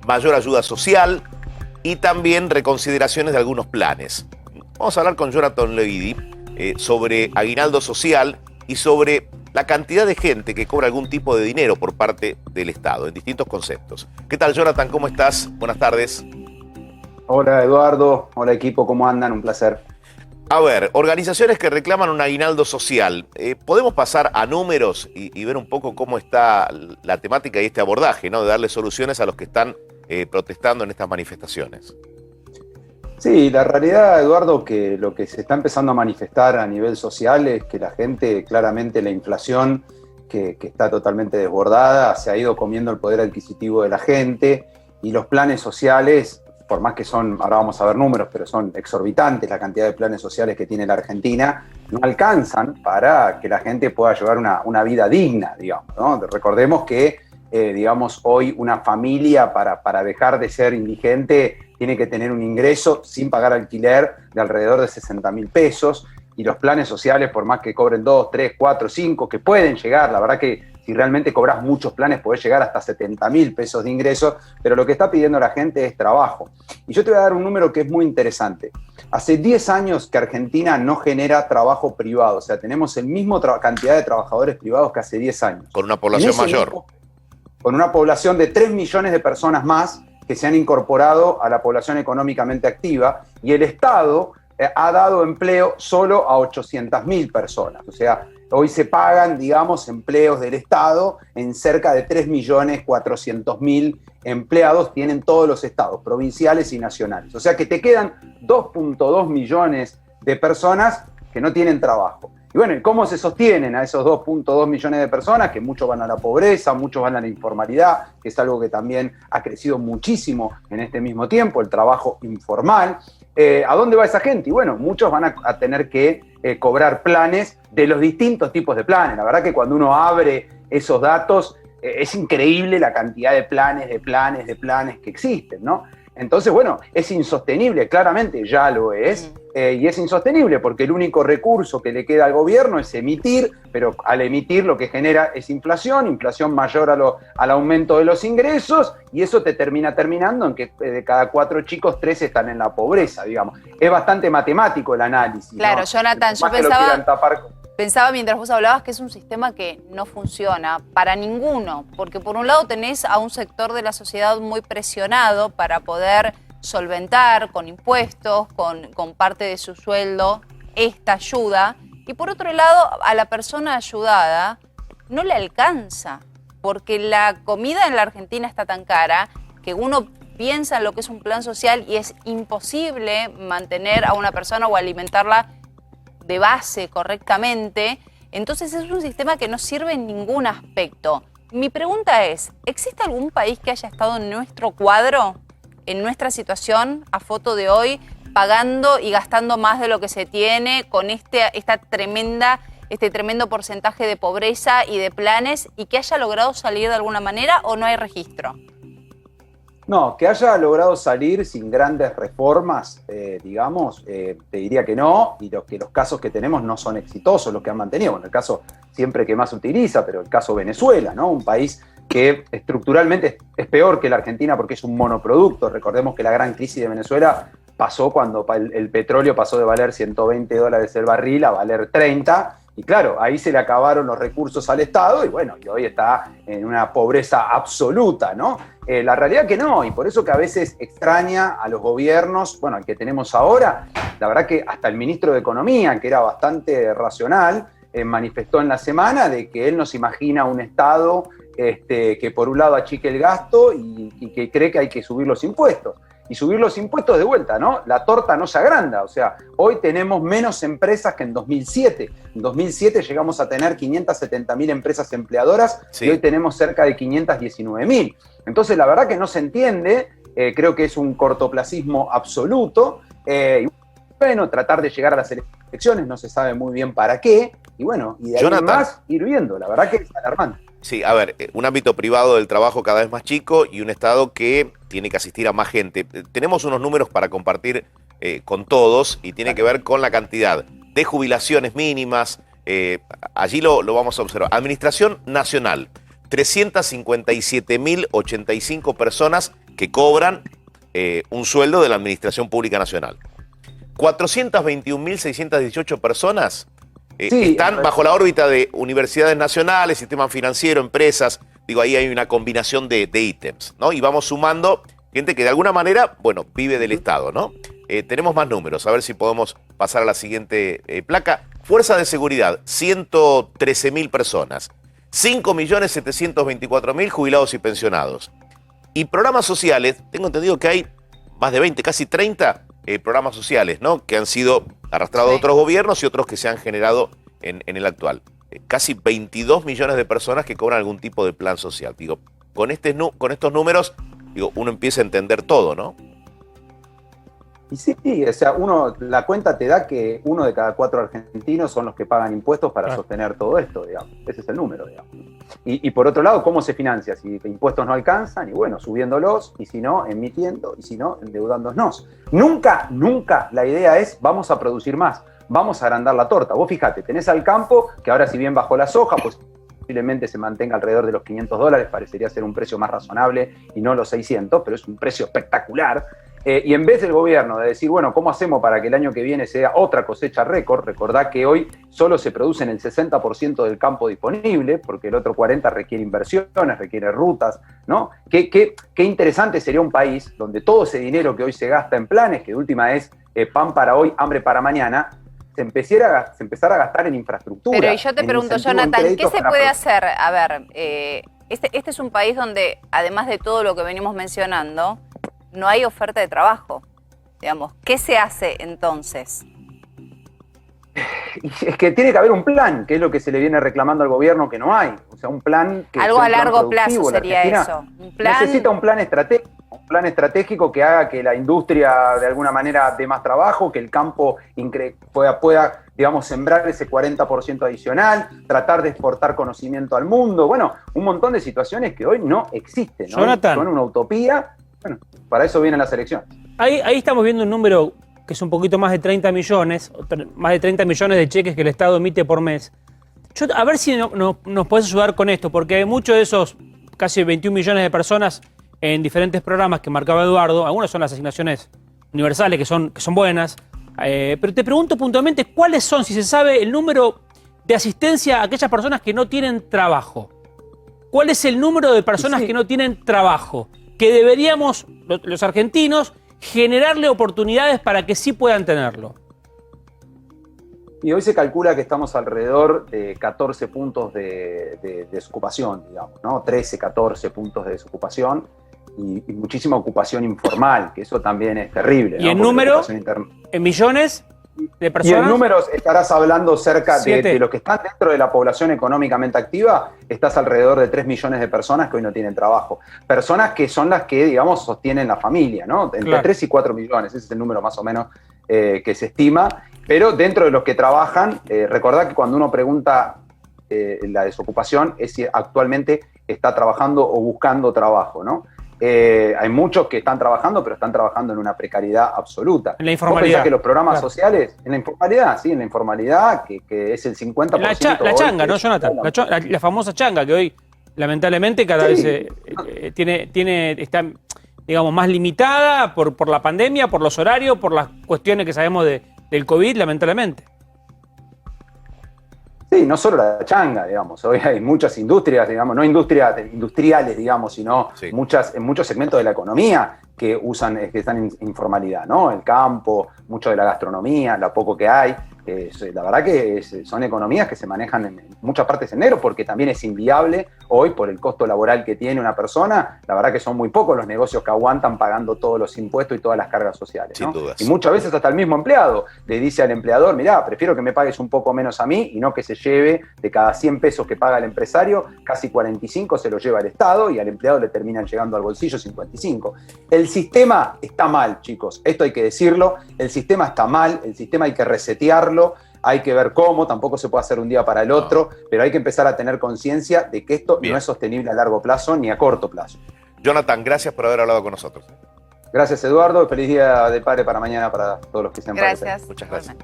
mayor ayuda social y también reconsideraciones de algunos planes. Vamos a hablar con Jonathan Loidi sobre aguinaldo social y sobre la cantidad de gente que cobra algún tipo de dinero por parte del Estado, en distintos conceptos. ¿Qué tal, Jonathan? ¿Cómo estás? Buenas tardes. Hola, Eduardo. Hola, equipo. ¿Cómo andan? Un placer. A ver, organizaciones que reclaman un aguinaldo social. ¿Podemos pasar a números y ver un poco cómo está la temática y este abordaje, ¿no? De darle soluciones a los que están protestando en estas manifestaciones? Sí, la realidad, Eduardo, que lo que se está empezando a manifestar a nivel social es que la gente, claramente la inflación, que está totalmente desbordada, se ha ido comiendo el poder adquisitivo de la gente, y los planes sociales, por más que son, ahora vamos a ver números, pero son exorbitantes la cantidad de planes sociales que tiene la Argentina, no alcanzan para que la gente pueda llevar una vida digna, digamos, ¿no? Recordemos que, digamos, hoy una familia para dejar de ser indigente tiene que tener un ingreso sin pagar alquiler de alrededor de 60.000 pesos, y los planes sociales, por más que cobren 2, 3, 4, 5, que pueden llegar, la verdad que si realmente cobras muchos planes podés llegar hasta 70.000 pesos de ingreso, pero lo que está pidiendo la gente es trabajo. Y yo te voy a dar un número que es muy interesante. Hace 10 años que Argentina no genera trabajo privado, o sea, tenemos el mismo cantidad de trabajadores privados que hace 10 años. Con una población mayor. Con una población de 3 millones de personas más que se han incorporado a la población económicamente activa, y el Estado ha dado empleo solo a 800.000 personas. O sea, hoy se pagan, digamos, empleos del Estado en cerca de 3.400.000 empleados tienen todos los estados, provinciales y nacionales. O sea que te quedan 2.2 millones de personas que no tienen trabajo. Y bueno, ¿cómo se sostienen a esos 2.2 millones de personas? Que muchos van a la pobreza, muchos van a la informalidad, que es algo que también ha crecido muchísimo en este mismo tiempo, el trabajo informal. ¿A dónde va esa gente? Y bueno, muchos van a tener que cobrar planes de los distintos tipos de planes. La verdad que cuando uno abre esos datos, es increíble la cantidad de planes que existen, ¿no? Entonces, bueno, es insostenible, claramente ya lo es, y es insostenible porque el único recurso que le queda al gobierno es emitir, pero al emitir lo que genera es inflación mayor al aumento de los ingresos, y eso te terminando en que de cada 4 chicos, 3 están en la pobreza, digamos. Es bastante matemático el análisis. Claro, ¿no? Jonathan, yo pensaba mientras vos hablabas que es un sistema que no funciona para ninguno, porque por un lado tenés a un sector de la sociedad muy presionado para poder solventar con impuestos, con parte de su sueldo, esta ayuda, y por otro lado a la persona ayudada no le alcanza, porque la comida en la Argentina está tan cara que uno piensa en lo que es un plan social y es imposible mantener a una persona o alimentarla de base correctamente. Entonces es un sistema que no sirve en ningún aspecto. Mi pregunta es, ¿existe algún país que haya estado en nuestro cuadro, en nuestra situación, a foto de hoy, pagando y gastando más de lo que se tiene, con este tremendo porcentaje de pobreza y de planes, y que haya logrado salir de alguna manera, o no hay registro? No, que haya logrado salir sin grandes reformas, digamos, te diría que no, y que los casos que tenemos no son exitosos los que han mantenido. Bueno, el caso siempre que más se utiliza, pero el caso Venezuela, ¿no? Un país que estructuralmente es peor que la Argentina porque es un monoproducto. Recordemos que la gran crisis de Venezuela pasó cuando el petróleo pasó de valer $120 el barril a valer 30, y claro, ahí se le acabaron los recursos al Estado, y bueno, y hoy está en una pobreza absoluta, ¿no? La realidad que no, y por eso que a veces extraña a los gobiernos, bueno, el que tenemos ahora, la verdad que hasta el ministro de Economía, que era bastante racional, manifestó en la semana de que él no se imagina un Estado que por un lado achique el gasto y que cree que hay que subir los impuestos. Y subir los impuestos de vuelta, ¿no? La torta no se agranda, o sea, hoy tenemos menos empresas que en 2007. En 2007 llegamos a tener 570.000 empresas empleadoras, sí, y hoy tenemos cerca de 519.000. Entonces, la verdad que no se entiende, creo que es un cortoplacismo absoluto, y bueno, tratar de llegar a las elecciones no se sabe muy bien para qué, y bueno, y de ahí en más ir viendo, la verdad que es alarmante. Sí, a ver, un ámbito privado del trabajo cada vez más chico y un Estado que tiene que asistir a más gente. Tenemos unos números para compartir con todos y tiene que ver con la cantidad de jubilaciones mínimas. Allí lo vamos a observar. Administración Nacional, 357.085 personas que cobran un sueldo de la Administración Pública Nacional. 421.618 personas están bajo la órbita de universidades nacionales, sistema financiero, empresas. Digo, ahí hay una combinación de ítems, ¿no? Y vamos sumando gente que de alguna manera, bueno, vive del Estado, ¿no? Tenemos más números, a ver si podemos pasar a la siguiente placa. Fuerza de seguridad, 113.000 personas. 5.724.000 jubilados y pensionados. Y programas sociales, tengo entendido que hay más de 20, casi 30 programas sociales, ¿no? Que han sido arrastrados de otros gobiernos y otros que se han generado en el actual. Casi 22 millones de personas que cobran algún tipo de plan social. Digo, con estos números, digo, uno empieza a entender todo, ¿no? Y sí, o sea, la cuenta te da que 1 de cada 4 argentinos son los que pagan impuestos para sostener todo esto, digamos. Ese es el número, digamos. Y por otro lado, ¿cómo se financia? Si impuestos no alcanzan, y bueno, subiéndolos, y si no, emitiendo, y si no, endeudándonos. Nunca la idea es, vamos a producir más, vamos a agrandar la torta. Vos fíjate, tenés al campo, que ahora si bien bajó la soja, pues posiblemente se mantenga alrededor de los $500, parecería ser un precio más razonable y no los 600, pero es un precio espectacular. Y en vez del gobierno de decir, bueno, ¿cómo hacemos para que el año que viene sea otra cosecha récord? Recordá que hoy solo se produce en el 60% del campo disponible, porque el otro 40% requiere inversiones, requiere rutas, ¿no? Qué interesante sería un país donde todo ese dinero que hoy se gasta en planes, que de última es pan para hoy, hambre para mañana, se empezara a gastar en infraestructura. Pero y yo te pregunto, Jonathan, ¿qué se puede hacer? A ver, este es un país donde, además de todo lo que venimos mencionando, no hay oferta de trabajo, digamos. ¿Qué se hace entonces? Es que tiene que haber un plan, que es lo que se le viene reclamando al gobierno que no hay. O sea, un plan que algo a largo plazo sería eso. Un plan... Necesita un plan estratégico que haga que la industria de alguna manera dé más trabajo, que el campo pueda, digamos, sembrar ese 40% adicional, tratar de exportar conocimiento al mundo. Bueno, un montón de situaciones que hoy no existen, ¿no? Jonathan, son una utopía. Bueno, para eso vienen las elecciones. Ahí estamos viendo un número que es un poquito más de 30 millones, más de 30 millones de cheques que el Estado emite por mes. A ver si nos puedes ayudar con esto, porque hay muchos de esos casi 21 millones de personas en diferentes programas que marcaba Eduardo. Algunas son las asignaciones universales, que son buenas. Pero te pregunto puntualmente, ¿cuáles son, si se sabe, el número de asistencia a aquellas personas que no tienen trabajo? ¿Cuál es el número de personas que no tienen trabajo? Que deberíamos, los argentinos, generarle oportunidades para que sí puedan tenerlo. Y hoy se calcula que estamos alrededor de 14 puntos de desocupación, digamos, ¿no? 13, 14 puntos de desocupación y muchísima ocupación informal, que eso también es terrible. ¿Y en número? ¿En millones de personas? Y en números estarás hablando cerca de los que están dentro de la población económicamente activa, estás alrededor de 3 millones de personas que hoy no tienen trabajo. Personas que son las que, digamos, sostienen la familia, ¿no? Entre 3 y 4 millones, ese es el número más o menos que se estima. Pero dentro de los que trabajan, recordad que cuando uno pregunta la desocupación es si actualmente está trabajando o buscando trabajo, ¿no? Hay muchos que están trabajando, pero están trabajando en una precariedad absoluta. En la informalidad. ¿Vos pensás que los programas sociales, en la informalidad, sí, en la informalidad, que es el 50%. La changa, ¿no, Jonathan? La famosa changa, que hoy, lamentablemente, cada vez está, digamos, más limitada por la pandemia, por los horarios, por las cuestiones que sabemos del COVID, lamentablemente. Sí, no solo la changa, digamos. Hoy hay muchas industrias, digamos, no industriales, digamos, sino en muchos segmentos de la economía que están en informalidad, ¿no? El campo, mucho de la gastronomía, lo poco que hay. La verdad que son economías que se manejan en muchas partes en negro porque también es inviable hoy por el costo laboral que tiene una persona. La verdad que son muy pocos los negocios que aguantan pagando todos los impuestos y todas las cargas sociales, ¿no? Sin dudas. Y muchas veces hasta el mismo empleado le dice al empleador, mirá, prefiero que me pagues un poco menos a mí y no que se lleve de cada 100 pesos que paga el empresario, casi 45 se lo lleva el Estado y al empleado le terminan llegando al bolsillo 55. El sistema está mal, chicos, esto hay que decirlo, el sistema está mal, el sistema hay que resetearlo. Hay que ver cómo, tampoco se puede hacer un día para el otro, pero hay que empezar a tener conciencia de que esto no es sostenible a largo plazo ni a corto plazo. Jonathan, gracias por haber hablado con nosotros. Gracias, Eduardo. Feliz día de padre para mañana para todos los que sean padres. Gracias. Muchas gracias.